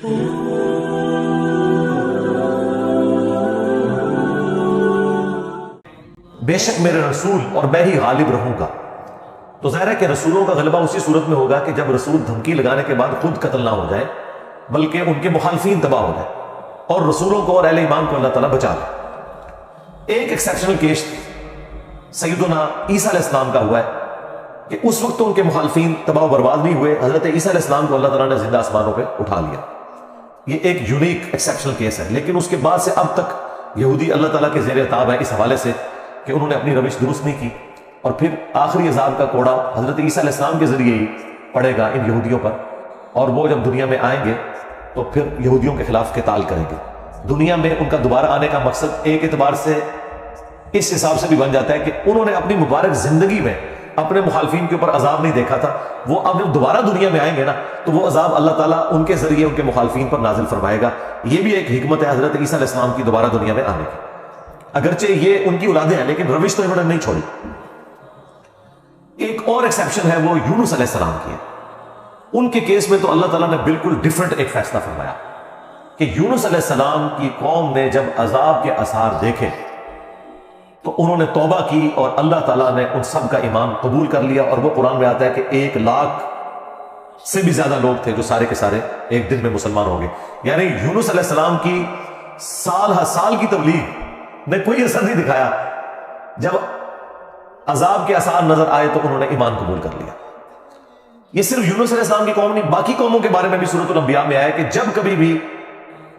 بے شک میرے رسول اور میں ہی غالب رہوں گا. تو ظاہر ہے کہ رسولوں کا غلبہ اسی صورت میں ہوگا کہ جب رسول دھمکی لگانے کے بعد خود قتل نہ ہو جائے بلکہ ان کے مخالفین تباہ ہو جائے اور رسولوں کو اور اہل ایمان کو اللہ تعالیٰ بچا لے. ایک ایکسیپشنل کیس سیدنا عیسیٰ علیہ السلام کا ہوا ہے کہ اس وقت تو ان کے مخالفین تباہ و برباد نہیں ہوئے. حضرت عیسیٰ علیہ السلام کو اللہ تعالیٰ نے زندہ آسمانوں پہ اٹھا لیا. یہ ایک یونیک ایکسیپشنل کیس ہے. لیکن اس کے بعد سے اب تک یہودی اللہ تعالیٰ کے زیر عتاب ہے اس حوالے سے کہ انہوں نے اپنی روش درست نہیں کی اور پھر آخری عذاب کا کوڑا حضرت عیسیٰ علیہ السلام کے ذریعے ہی پڑے گا ان یہودیوں پر. اور وہ جب دنیا میں آئیں گے تو پھر یہودیوں کے خلاف قتال کریں گے. دنیا میں ان کا دوبارہ آنے کا مقصد ایک اعتبار سے اس حساب سے بھی بن جاتا ہے کہ انہوں نے اپنی مبارک زندگی میں اپنے مخالفین کے اوپر عذاب نہیں دیکھا تھا. وہ اب جب دوبارہ دنیا میں آئیں گے نا تو وہ عذاب اللہ تعالیٰ ان کے ذریعے ان کے مخالفین پر نازل فرمائے گا. یہ بھی ایک حکمت ہے حضرت عیسیٰ علیہ السلام کی دوبارہ دنیا میں آنے کی. اگرچہ یہ ان کی اولادیں ہیں لیکن روش تو انہوں نے نہیں چھوڑی. ایک اور ایکسیپشن ہے وہ یونس علیہ السلام کی ہے. ان کے کیس میں تو اللہ تعالیٰ نے بالکل ڈیفرنٹ ایک فیصلہ فرمایا کہ یونس علیہ السلام کی قوم نے جب عذاب کے آثار دیکھے تو انہوں نے توبہ کی اور اللہ تعالیٰ نے ان سب کا ایمان قبول کر لیا. اور وہ قرآن میں آتا ہے کہ 1,00,000 سے بھی زیادہ لوگ تھے جو سارے کے سارے ایک دن میں مسلمان ہو گئے. یعنی یونس علیہ السلام کی سال ہر سال کی تبلیغ نے کوئی اثر نہیں دکھایا. جب عذاب کے آثار نظر آئے تو انہوں نے ایمان قبول کر لیا. یہ صرف یونس علیہ السلام کی قوم نہیں، باقی قوموں کے بارے میں بھی سورۃ الانبیاء میں آیا کہ جب کبھی بھی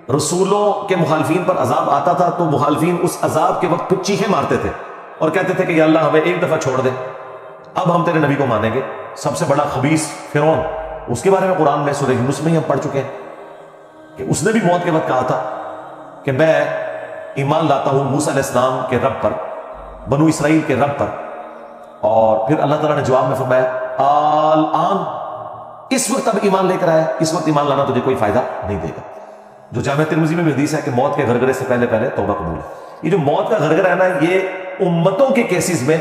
رسولوں کے مخالفین پر عذاب آتا تھا تو مخالفین اس عذاب کے وقت پھر چیخیں مارتے تھے اور کہتے تھے کہ یا اللہ ہمیں ایک دفعہ چھوڑ دے، اب ہم تیرے نبی کو مانیں گے. سب سے بڑا خبیث فرعون، اس کے بارے میں قرآن میں سورہ یونس میں ہی ہم پڑھ چکے ہیں کہ اس نے بھی موت کے وقت کہا تھا کہ میں ایمان لاتا ہوں موسیٰ علیہ السلام کے رب پر، بنو اسرائیل کے رب پر. اور پھر اللہ تعالیٰ نے جواب میں فرمایا آن، اس وقت اب ایمان لے کر آیا، اس وقت ایمان لانا تجھے کوئی فائدہ نہیں دے گا. جو جامعہ ترمذی میں حدیث ہے کہ موت کے غرغرے سے پہلے پہلے توبہ قبول ہے. یہ جو موت کا غرغرہ ہے نا، یہ امتوں کے کیسز میں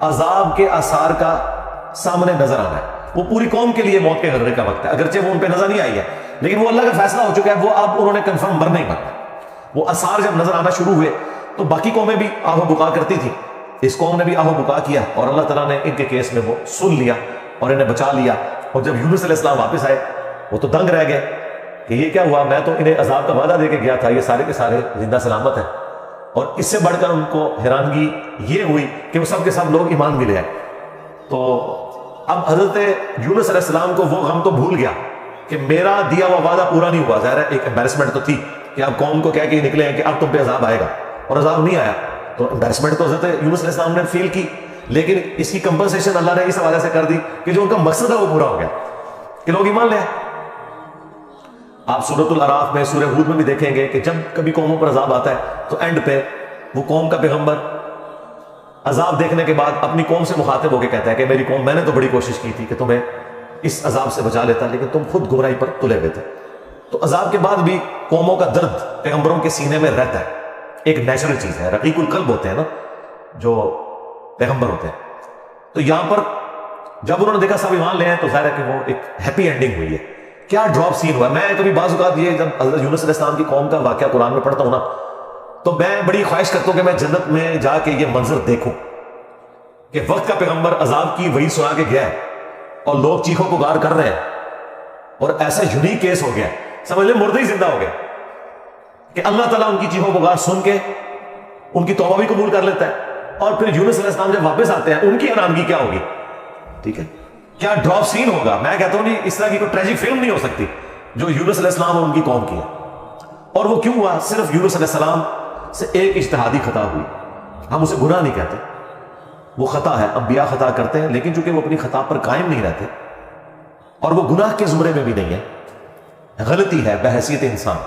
عذاب کے آثار کا سامنے نظر آنا ہے. وہ پوری قوم کے لیے موت کے غرغرے کا وقت ہے، اگرچہ وہ ان پہ نظر نہیں آئی ہے لیکن وہ اللہ کا فیصلہ ہو چکا ہے. وہ اب انہوں نے کنفرم مرنا ہی مرنا. وہ آثار جب نظر آنا شروع ہوئے تو باقی قومیں بھی آہ و بکا کرتی تھی. اس قوم نے بھی آہ و بکا کیا اور اللہ تعالیٰ نے ان کے کیس میں وہ سن لیا اور انہیں بچا لیا. اور جب یونس علیہ السلام واپس آئے وہ تو دنگ رہ گئے کہ یہ کیا ہوا، میں تو انہیں عذاب کا وعدہ دے کے گیا تھا، یہ سارے کے سارے زندہ سلامت ہیں. اور اس سے بڑھ کر ان کو حیرانگی یہ ہوئی کہ وہ سب کے سب لوگ ایمان ملے ہیں. تو اب حضرت یونس علیہ السلام کو وہ غم تو بھول گیا کہ میرا دیا ہوا وعدہ پورا نہیں ہوا. ظاہر ہے ایک امبیرسمنٹ تو تھی کہ اب قوم کو کہہ کے نکلے ہیں کہ اب تم پہ عذاب آئے گا اور عذاب نہیں آیا. تو امبیرسمنٹ تو حضرت یونس علیہ السلام نے فیل کی، لیکن اس کی کمپنسیشن اللہ نے اس حوالے سے کر دی کہ جو ان کا مقصد ہے وہ پورا ہو گیا کہ لوگ ایمان لے. آپ سورۃ الاعراف میں، سورہ ہود میں بھی دیکھیں گے کہ جب کبھی قوموں پر عذاب آتا ہے تو اینڈ پہ وہ قوم کا پیغمبر عذاب دیکھنے کے بعد اپنی قوم سے مخاطب ہو کے کہتا ہے کہ میری قوم، میں نے تو بڑی کوشش کی تھی کہ تمہیں اس عذاب سے بچا لیتا لیکن تم خود گمراہی پر تلے ہوئے تھے. تو عذاب کے بعد بھی قوموں کا درد پیغمبروں کے سینے میں رہتا ہے. ایک نیچرل چیز ہے، رقیق القلب ہوتے ہیں نا جو پیغمبر ہوتے ہیں. تو یہاں پر جب انہوں نے دیکھا سب ایمان لے ہیں تو ظاہر ہے کہ وہ ایک ہیپی اینڈنگ ہوئی ہے. کیا ڈراپ سین ہوا. میں کبھی بعض اوقات یہ جب حضرت یونس علیہ السلام کی قوم کا واقعہ قرآن میں پڑھتا ہوں نا تو میں بڑی خواہش کرتا ہوں کہ میں جنت میں جا کے یہ منظر دیکھوں کہ وقت کا پیغمبر عذاب کی وہی سنا کے گیا ہے اور لوگ چیخوں پکار کر رہے ہیں اور ایسا یونیک کیس ہو گیا، سمجھ لیں مردہ ہی زندہ ہو گیا کہ اللہ تعالیٰ ان کی چیخوں پکار سن کے ان کی توبہ بھی قبول کر لیتا ہے. اور پھر یونس علیہ السلام جب واپس آتے ہیں ان کی حیرانگی کیا ہوگی. ٹھیک ہے، کیا ڈراپ سین ہوگا. میں کہتا ہوں نہیں، اس طرح کی کوئی ٹریجک فلم نہیں ہو سکتی جو یونس علیہ السلام اور ان کی قوم کی ہے. اور وہ کیوں ہوا؟ صرف یونس علیہ السلام سے ایک اجتہادی خطا ہوئی. ہم اسے گناہ نہیں کہتے، وہ خطا ہے. انبیاء خطا کرتے ہیں لیکن چونکہ وہ اپنی خطا پر قائم نہیں رہتے اور وہ گناہ کے زمرے میں بھی نہیں ہے، غلطی ہے بحیثیت انسان.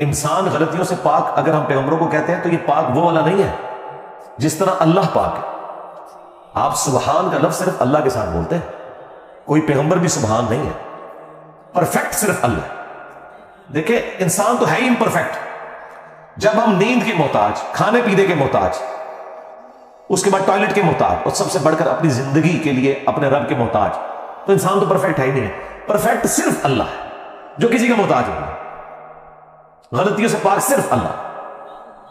انسان غلطیوں سے پاک اگر ہم پیغمبروں کو کہتے ہیں تو یہ پاک وہ والا نہیں ہے جس طرح اللہ پاک ہے. آپ سبحان کا لفظ صرف اللہ کے ساتھ بولتے ہیں، کوئی پیغمبر بھی سبحان نہیں ہے. پرفیکٹ صرف اللہ. دیکھیں انسان تو ہے ہی امپرفیکٹ. جب ہم نیند کے محتاج، کھانے پینے کے محتاج، اس کے بعد ٹوائلٹ کے محتاج اور سب سے بڑھ کر اپنی زندگی کے لیے اپنے رب کے محتاج، تو انسان تو پرفیکٹ ہے ہی نہیں ہے. پرفیکٹ صرف اللہ ہے. جو کسی کا محتاج نہیں ہے. غلطیوں سے پاک صرف اللہ.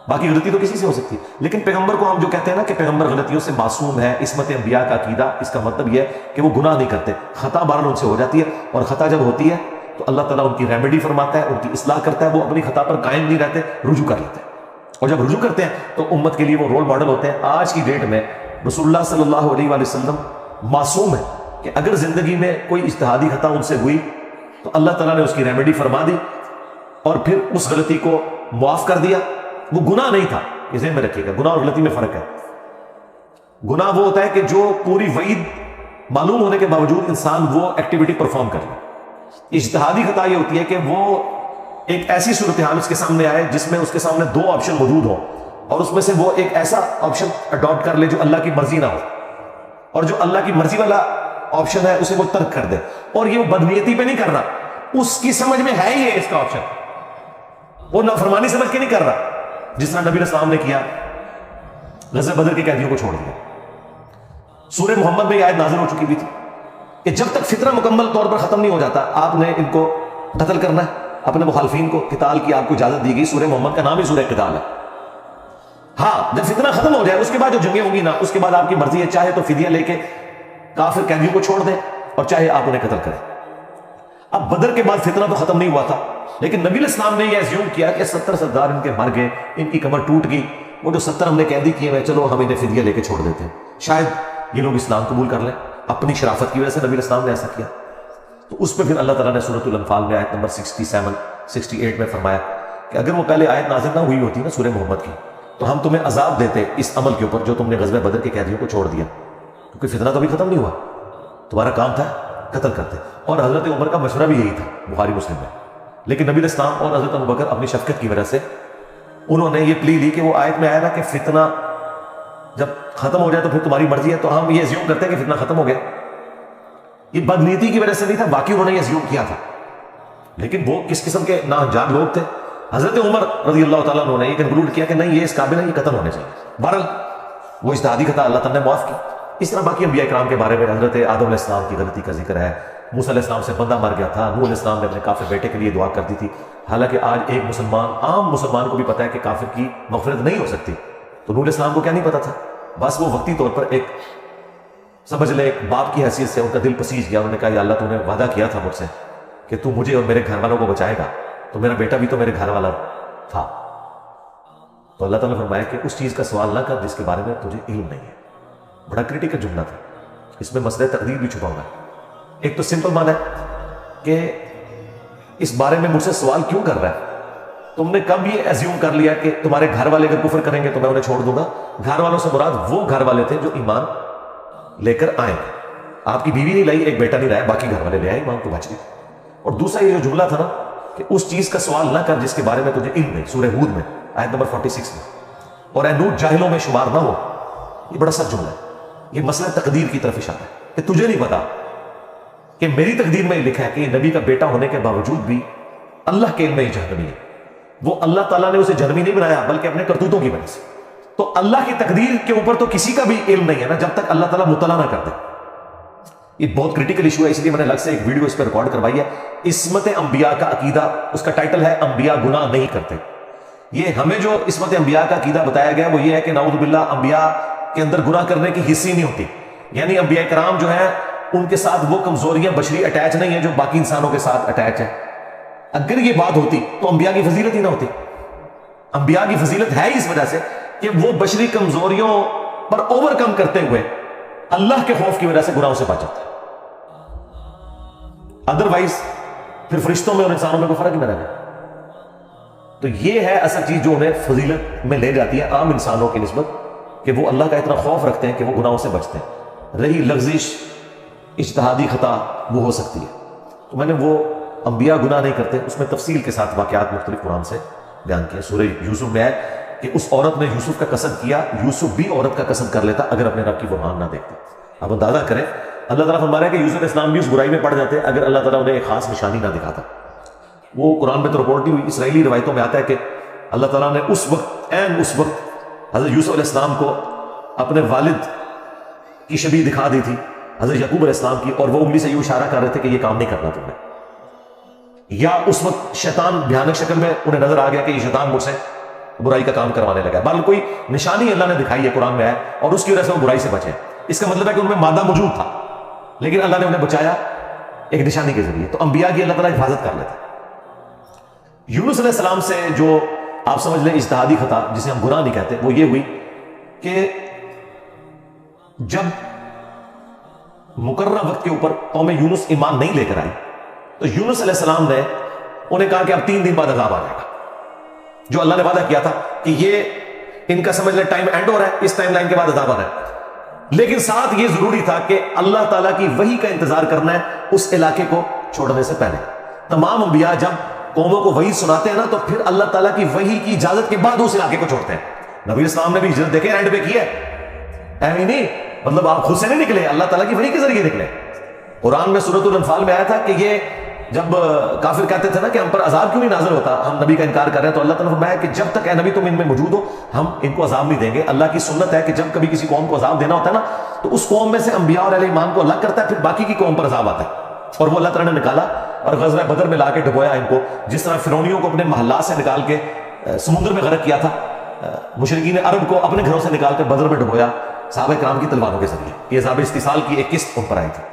باقی غلطی تو کسی سے ہو سکتی ہے. لیکن پیغمبر کو ہم جو کہتے ہیں نا کہ پیغمبر غلطیوں سے معصوم ہے، عصمت انبیاء کا عقیدہ، اس کا مطلب یہ ہے کہ وہ گناہ نہیں کرتے. خطا بہرحال ان سے ہو جاتی ہے، اور خطا جب ہوتی ہے تو اللہ تعالیٰ ان کی ریمیڈی فرماتا ہے، ان کی اصلاح کرتا ہے. وہ اپنی خطا پر قائم نہیں رہتے، رجوع کر لیتے ہیں. اور جب رجوع کرتے ہیں تو امت کے لیے وہ رول ماڈل ہوتے ہیں. آج کی ڈیٹ میں رسول اللہ صلی اللہ علیہ وآلہ وسلم معصوم ہے کہ اگر زندگی میں کوئی اجتہادی خطا ان سے ہوئی تو اللہ تعالیٰ نے اس کی ریمیڈی فرما دی اور پھر اس غلطی کو معاف کر دیا. وہ گناہ نہیں تھا، یہ ذہن میں رکھیے گا. گناہ اور غلطی میں فرق ہے. گناہ وہ ہوتا ہے کہ جو پوری وعید معلوم ہونے کے باوجود انسان وہ ایکٹیویٹی پرفارم کر لے. اجتہادی خطا یہ ہوتی ہے کہ وہ ایک ایسی صورتحال اس کے سامنے آئے جس میں اس کے سامنے دو آپشن موجود ہوں، اور اس میں سے وہ ایک ایسا آپشن اڈاپٹ کر لے جو اللہ کی مرضی نہ ہو، اور جو اللہ کی مرضی والا آپشن ہے اسے وہ ترک کر دے. اور یہ وہ بدنیتی پہ نہیں کر رہا، اس کی سمجھ میں ہے یہ اس کا آپشن، وہ نافرمانی سمجھ کے نہیں کر رہا. جس طرح نبی السلام نے کیا، غزوہ بدر کے قیدیوں کو چھوڑ دیا. سورہ محمد میں یہ آیت نازل ہو چکی بھی تھی کہ جب تک فتنہ مکمل طور پر ختم نہیں ہو جاتا آپ نے ان کو قتل کرنا ہے، اپنے مخالفین کو. قتال کی آپ کو اجازت دی گئی. سورہ محمد کا نام ہی سورہ قتال ہے. ہاں، جب فتنہ ختم ہو جائے اس کے بعد جو جنگیں ہوں گی نا، اس کے بعد آپ کی مرضی ہے، چاہے تو فدیہ لے کے کافر قیدیوں کو چھوڑ دیں اور چاہے آپ انہیں قتل کریں. اب بدر کے بعد فتنہ تو ختم نہیں ہوا تھا، لیکن نبی علیہ السلام نے یہ ایزیوم کیا کہ 70 سردار ان کے مر گئے، ان کی کمر ٹوٹ گئی، وہ جو 70 ہم نے قیدی کیے ہوئے، چلو ہم انہیں فدیہ لے کے چھوڑ دیتے ہیں، شاید یہ لوگ اسلام قبول کر لیں. اپنی شرافت کی وجہ سے نبی علیہ السلام نے ایسا کیا. تو اس پہ پھر اللہ تعالیٰ نے سورۃ الانفال میں آیت نمبر 67 68 میں فرمایا کہ اگر وہ پہلے آیت نازل نہ ہوئی ہوتی نا سورہ محمد کی، تو ہم تمہیں عذاب دیتے اس عمل کے اوپر جو تم نے غزوہ بدر کے قیدیوں کو چھوڑ دیا، کیونکہ فتنہ تو ابھی ختم نہیں ہوا، تمہارا کام تھا قتل کرتے. اور حضرت عمر کا مشورہ بھی یہی تھا بخاری مسلم میں. لیکن نبی علیہ السلام اور حضرت ابوبکر اپنی شفقت کی وجہ سے انہوں نے یہ پلی لی کہ وہ آیت میں آیا نا کہ فتنہ جب ختم ہو جائے تو پھر تمہاری مرضی ہے. تو ہم یہ ایزیوم کرتے ہیں کہ فتنہ ختم ہو گیا. یہ بدنیتی کی وجہ سے نہیں تھا، باقی انہوں نے یہ ایزیوم کیا تھا. لیکن وہ کس قسم کے ناجان لوگ تھے. حضرت عمر رضی اللہ تعالیٰ عنہ نے یہ کنکلوڈ کیا کہ نہیں، یہ اس قابل ہے، یہ قتل ہونے چاہیے. بہرحال وہ اجتہادی خطا اللہ تعالیٰ نے معاف کی. اس طرح باقی انبیاء کرام کے بارے میں حضرت آدم علیہ السلام کی غلطی کا ذکر ہے. موسیٰ علیہ السلام سے بندہ مر گیا تھا، نوح علیہ السلام نے اپنے کافر بیٹے کے لیے دعا کر دی تھی. حالانکہ آج ایک مسلمان، عام مسلمان کو بھی پتا ہے کہ کافر کی مغفرت نہیں ہو سکتی. تو نوح علیہ السلام کو کیا نہیں پتا تھا؟ بس وہ وقتی طور پر ایک سمجھ لے ایک باپ کی حیثیت سے ان کا دل پسیج گیا. انہوں نے کہا یا اللہ تو نے وعدہ کیا تھا مجھ سے کہ تو مجھے اور میرے گھر والوں کو بچائے گا، تو میرا بیٹا بھی تو میرے گھر والا تھا. تو اللہ تعالیٰ نے فرمایا کہ اس چیز کا سوال نہ کر جس کے بارے میں تجھے علم نہیں ہے. بڑا کریٹیکل جملہ تھا، اس میں مسئلہ تقدیر بھی چھپا ہوا ہے. ایک تو سمپل معنی ہے کہ اس بارے میں مجھ سے سوال کیوں کر رہا ہے؟ تم نے کب یہ ایزیوم کر لیا کہ تمہارے گھر والے اگر کفر کریں گے تو میں انہیں چھوڑ دوں گا؟ گھر والوں سے مراد وہ گھر والے تھے جو ایمان لے کر آئے. آپ کی بیوی نہیں لائی، ایک بیٹا نہیں لایا، باقی گھر والے لے آئے، ایمان تو بچ گئے. اور دوسرا یہ جو جملہ تھا نا کہ اس چیز کا سوال نہ کر جس کے بارے میں تجھے علم نہیں، سورہ ہود میں آیت نمبر 46 میں. اور اے نوح جاہلوں میں شمار نہ ہو، یہ بڑا سخت جملہ ہے. یہ مسئلہ تقدیر کی طرف اشارہ ہے کہ تجھے نہیں پتا کہ میری تقدیر میں یہ لکھا ہے کہ یہ نبی کا بیٹا ہونے کے باوجود بھی اللہ کے علم میں یہ جہنمی ہے. وہ اللہ تعالیٰ نے اسے جہنمی نہیں بنایا بلکہ اپنے کرتوتوں کی وجہ سے. تو اللہ کی تقدیر کے اوپر تو کسی کا بھی علم نہیں ہے نا جب تک اللہ تعالیٰ مطلع نہ کر دے. یہ بہت کریٹیکل ایشو ہے، اس لیے میں نے الگ سے ایک ویڈیو اس پہ ریکارڈ کروائی ہے. عصمت انبیاء کا عقیدہ، اس کا ٹائٹل ہے انبیاء گناہ نہیں کرتے. یہ ہمیں جو عصمت انبیاء کا عقیدہ بتایا گیا وہ یہ ہے کہ نعوذ باللہ انبیاء کے اندر گناہ کرنے کی حص ہی نہیں ہوتی. یعنی انبیاء کرام جو ہیں ان کے ساتھ وہ کمزوریاں بشری اٹیچ نہیں ہیں جو باقی انسانوں کے ساتھ اٹیچ ہیں. اگر یہ بات ہوتی تو انبیاء کی فضیلت ہی نہ ہوتی. انبیاء کی فضیلت ہے اس وجہ سے کہ وہ بشری کمزوریوں پر اوور کم کرتے ہوئے اللہ کے خوف کی وجہ سے گناہوں سے بچ جاتے ہیں. ادروائز پھر فرشتوں میں اور انسانوں میں کوئی فرق ہی نہ رہے. تو یہ ہے اصل چیز جو انہیں فضیلت میں لے جاتی ہے عام انسانوں کی نسبت، کہ وہ اللہ کا اتنا خوف رکھتے ہیں کہ وہ گناہوں سے بچتے ہیں. رہی لغزش اجتہادی خطا وہ ہو سکتی ہے. تو میں نے وہ انبیاء گناہ نہیں کرتے اس میں تفصیل کے ساتھ واقعات مختلف قرآن سے بیان کیے. سورہ یوسف میں ہے کہ اس عورت نے یوسف کا قصد کیا، یوسف بھی عورت کا قصد کر لیتا اگر اپنے رب کی برہان نہ دیکھتے. اب اندازہ کریں اللہ تعالیٰ فرما رہا ہے کہ یوسف علیہ السلام بھی اس برائی میں پڑ جاتے اگر اللہ تعالیٰ انہیں ایک خاص نشانی نہ دکھاتا. وہ قرآن میں تو رپورٹ نہیں ہوئی، اسرائیلی روایتوں میں آتا ہے کہ اللہ تعالیٰ نے اس وقت حضرت یوسف علیہ السلام کو اپنے والد کی شبیہ دکھا دی تھی، حضرت یعقوب علیہ السلام کی، اور وہ انگلی سے یوں اشارہ کر رہے تھے کہ یہ کام نہیں کرنا تم نے. یا اس وقت شیطان بھیانک شکل میں انہیں نظر آ گیا کہ یہ شیطان مجھ سے برائی کا کام کروانے لگا ہے، بل کوئی نشانی اللہ نے دکھائی ہے قرآن میں ہے اور اس کی وجہ سے وہ برائی سے بچے. اس کا مطلب ہے کہ ان میں مادہ موجود تھا لیکن اللہ نے انہیں بچایا ایک نشانی کے ذریعے. تو انبیاء کی اللہ تعالیٰ حفاظت کر لیتے. یونس علیہ السلام سے جو آپ سمجھ لیں اجتہادی خطا جسے ہم گناہ نہیں کہتے وہ یہ ہوئی کہ جب مقررہ وقت کے اوپر قوم یونس ایمان نہیں لے کر آئی تو یونس علیہ السلام نے انہیں کہا کہ اب 3 دن بعد عذاب آ جائے گا، جو اللہ نے وعدہ کیا تھا کہ یہ ان کا سمجھ لیں ٹائم اینڈ ہو رہا ہے، اس ٹائم لائن کے بعد عذاب آ رہا ہے. لیکن ساتھ یہ ضروری تھا کہ اللہ تعالیٰ کی وحی کا انتظار کرنا ہے اس علاقے کو چھوڑنے سے پہلے. تمام انبیاء جب قوموں کو وحی سناتے ہیں نا تو پھر اللہ تعالیٰ کی وحی کی اجازت کے بعد اس علاقے کو چھوڑتے ہیں. نبی اسلام نے بھی ہجرت دیکھے اینڈ پہ کی ہے، ایویں نہیں مطلب آپ خود سے نہیں نکلے، اللہ تعالیٰ کی وحی کے ذریعے نکلے. قرآن میں سورۃ الانفال میں آیا تھا کہ یہ جب کافر کہتے تھے نا کہ ہم پر عذاب کیوں نہیں نازل ہوتا، ہم نبی کا انکار کر رہے ہیں، تو اللہ تعالیٰ نے فرمایا کہ جب تک اے نبی تم ان میں موجود ہو ہم ان کو عذاب نہیں دیں گے. اللہ کی سنت ہے کہ جب کبھی کسی قوم کو عذاب دینا ہوتا ہے نا تو اس قوم میں سے انبیاء اور اہل ایمان کو الگ کرتا ہے، پھر باقی کی قوم پر عذاب آتا ہے. اور وہ اللہ تعالیٰ نے نکالا اور غزوہ بدر میں لا کے ڈبویا ان کو، جس طرح فرعونیوں کو اپنے محلات سے نکال کے سمندر میں غرق کیا تھا، مشرکین عرب کو اپنے گھروں سے نکال کے بدر میں ڈبویا صحابہ کرام کی تلواروں کے ذریعے. یہ عذاب استحصال کی ایک قسط ان پر آئی تھی.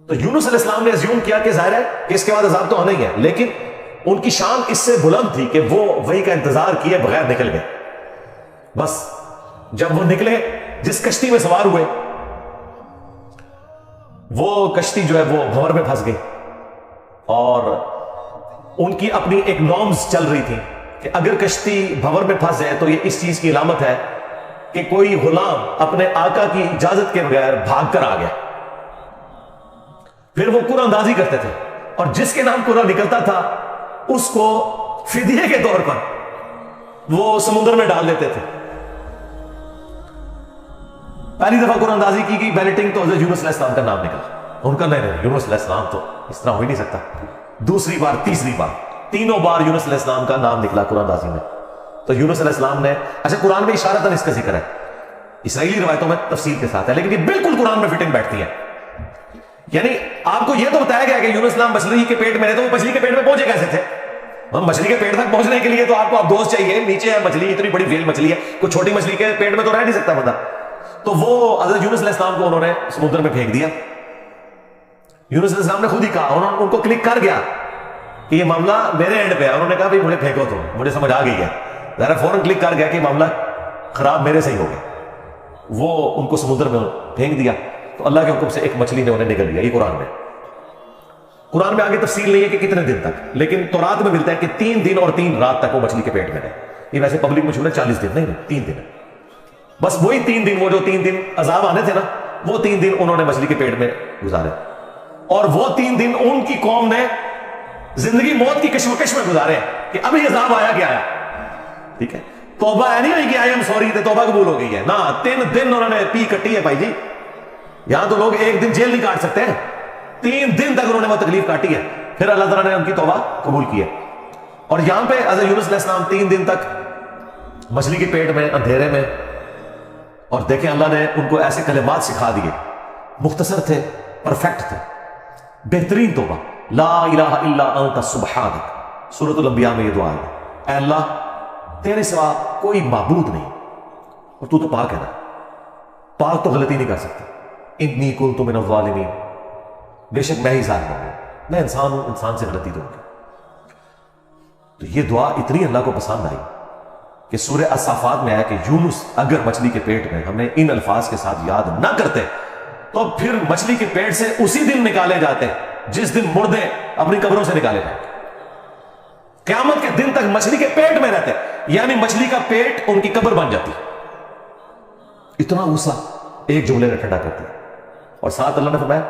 تو یونس علیہ السلام نے ازیوم کیا کہ ظاہر ہے کہ اس کے بعد عذاب تو آنا ہی ہے، لیکن ان کی شان اس سے بلند تھی کہ وہ وہی کا انتظار کیے بغیر نکل گئے. بس جب وہ نکلے جس کشتی میں سوار ہوئے وہ کشتی جو ہے وہ بھنور میں پھنس گئی اور ان کی اپنی ایک نارمز چل رہی تھی کہ اگر کشتی بھنور میں پھنس جائے تو یہ اس چیز کی علامت ہے کہ کوئی غلام اپنے آقا کی اجازت کے بغیر بھاگ کر آ گیا. پھر وہ قرآن اندازی کرتے تھے اور جس کے نام قرآن نکلتا تھا اس کو فدیے کے طور پر وہ سمندر میں ڈال دیتے تھے. پہلی دفعہ قرآن اندازی کی گئی بیلٹنگ تو حضرت یونس علیہ السلام کا نام نکلا. ان کا نہیں یونس علیہ السلام تو اس طرح ہو ہی نہیں سکتا. دوسری بار، تیسری بار، تینوں بار یونس علیہ السلام کا نام نکلا قرآن اندازی میں. تو یونس علیہ السلام نے اچھا قرآن میں اشارتاً اس کا ذکر ہے، اسرائیلی روایتوں میں تفصیل کے ساتھ ہے، لیکن یہ بالکل قرآن میں فٹنگ بیٹھتی ہے. یعنی آپ کو یہ تو بتایا گیا کہ یونس اسلام مچھلی کے پیٹ میں رہے، تو وہ مچھلی کے پیٹ میں پہنچے کیسے تھے؟ مچھلی کے پیٹ تک پہنچنے کے لیے تو آپ کو اب دوست چاہیے، نیچے ہے مچھلی، اتنی بڑی ویل مچھلی ہے، کوئی چھوٹی مچھلی کے پیٹ میں تو رہ نہیں سکتا بندہ. تو وہ حضرت یونس علیہ السلام کو انہوں نے سمندر میں پھینک دیا. یونس علیہ السلام نے خود ہی کہا، انہوں ان کو کلک کر گیا کہ یہ معاملہ میرے اینڈ پہ ہے. انہوں نے کہا بھائی مجھے پھینکو، تو مجھے سمجھ آ گئی ہے، ذرا فوراً کلک کر گیا کہ معاملہ خراب میرے سے ہی ہو گیا. وہ ان کو سمندر میں پھینک دیا تو اللہ کے حکم سے ایک مچھلی نے انہیں نگل لیا. یہ قرآن میں آگے تفصیل نہیں ہے کہ کتنے دن تک، لیکن تورات میں ملتا ہے کہ 3 دن اور 3 رات تک وہ مچھلی کے پیٹ میں رہے. یہ ویسے پبلک میں چھوڑے 40 دن نہیں، 3 دن. بس وہی 3 دن، وہ جو 3 دن عذاب آنے تھے نا، وہ 3 دن انہوں نے مچھلی کے پیٹ میں گزارے. اور وہ 3 دن ان کی قوم نے زندگی موت کی کشمکش میں گزارے کہ ابھی عذاب آیا کیا ہے. ٹھیک ہے، توبہ ہے نہیں ہوئی کہ آئی ایم سوری تے توبہ قبول ہو گئی ہے نا. 3 دن انہوں نے پی کٹی ہے بھائی جی. یہاں تو لوگ 1 دن جیل نہیں کاٹ سکتے ہیں، 3 دن تک انہوں نے وہ تکلیف کاٹی ہے، پھر اللہ تعالیٰ نے ان کی توبہ قبول کی ہے. اور یہاں پہ حضرت یونس علیہ السلام 3 دن تک مچھلی کے پیٹ میں اندھیرے میں، اور دیکھیں اللہ نے ان کو ایسے کلمات سکھا دیے، مختصر تھے، پرفیکٹ تھے، بہترین توبہ. لا الہ الا انت سبحانک. سورۃ الانبیاء میں یہ دعا ہے، اے اللہ تیرے سوا کوئی معبود نہیں اور تو پاک ہے نا، پاک تو غلطی نہیں کر سکتا. انی کنت من الظالمین، بے شک میں ہی ظالم ہوں، میں انسان ہوں، انسان سے غلطی دوں گا. تو یہ دعا اتنی اللہ کو پسند آئی کہ سورہ الصافات میں آیا کہ یونس اگر مچھلی کے پیٹ میں ہمیں ان الفاظ کے ساتھ یاد نہ کرتے تو پھر مچھلی کے پیٹ سے اسی دن نکالے جاتے جس دن مردے اپنی قبروں سے نکالے جاتے. قیامت کے دن تک مچھلی کے پیٹ میں رہتے، یعنی مچھلی کا پیٹ ان کی قبر بن جاتی. اتنا غصہ ایک جملے نے ٹھنڈا کرتی. اور ساتھ اللہ نے فرمایا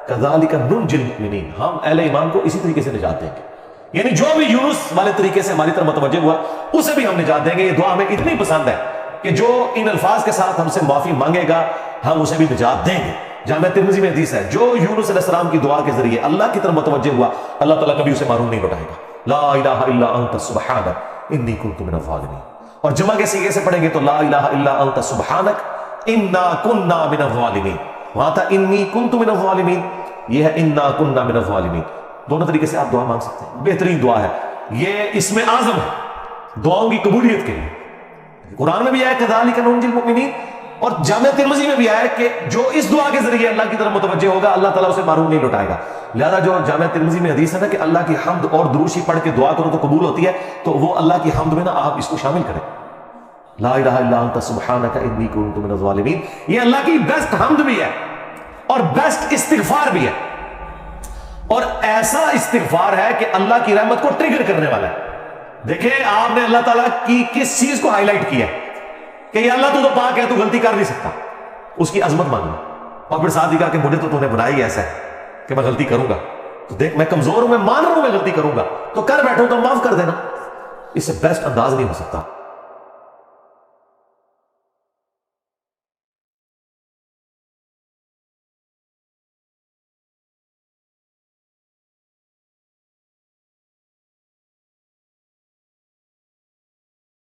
کذالک ننجی المؤمنین، ہم اہل ایمان کو اسی طریقے سے نجات دیں گے. یعنی جو بھی یونس والے طریقے سے ہماری طرف متوجہ ہوا اسے بھی ہم نجات دیں گے. یہ دعا ہمیں اتنی پسند ہے کہ جو ان الفاظ کے ساتھ ہم سے معافی مانگے گا ہم اسے بھی نجات دیں گے. جامع ترمذی میں حدیث ہے، جو یونس علیہ السلام کی دعا کے ذریعے اللہ کی طرف متوجہ ہوا اللہ تعالیٰ کبھی اسے معروم نہیں لوٹائے گا. لا الہ الا انت سبحانک انی کنت من الظالمین. اور جمع کے سیغے سے پڑھیں گے تو لا الہ الا انت سبحانک انا کننا من الظالمین. وہاں تھا انی کنت من الظالمین، یہ ہے انا کننا من الظالمین. دونوں طریقے سے آپ دعا مانگ سکتے ہیں، بہترین دعا ہے یہ، اس میں اعظم ہے دعاؤں کی قبولیت کے لیے۔ قرآن میں بھی آیا کذالک ننجی المؤمنین، اور جامع ترمذی میں بھی آیا کہ جو اس دعا کے ذریعے اللہ کی طرف متوجہ ہوگا اللہ تعالیٰ اسے محروم نہیں لوٹائے گا۔ لہذا جو جامع ترمذی میں حدیث ہے نا کہ اللہ کی حمد اور دروشی پڑھ کے دعا کرو تو قبول ہوتی ہے، تو وہ اللہ کی حمد میں نا آپ اس کو شامل کریں، لا الہ الا انت سبحانک انی کنت من الظالمین، یہ اللہ کی بیسٹ حمد بھی ہے اور بیسٹ استغفار بھی ہے، اور ایسا استغفار ہے کہ اللہ کی رحمت کو ٹریگر کرنے والا ہے۔ دیکھیں آپ نے اللہ تعالیٰ کی کس چیز کو ہائی لائٹ کیا ہے کہ یہ اللہ تو پاک ہے، تو غلطی کر نہیں سکتا، اس کی عظمت ماننا، اور پھر ساتھ ہی کہا کہ مجھے تو نے بنائی ایسا ہے کہ میں غلطی کروں گا، تو دیکھ میں کمزور ہوں، میں مان رہا ہوں میں غلطی کروں گا، تو کر بیٹھوں تو معاف کر دینا، اس سے بیسٹ انداز نہیں ہو سکتا۔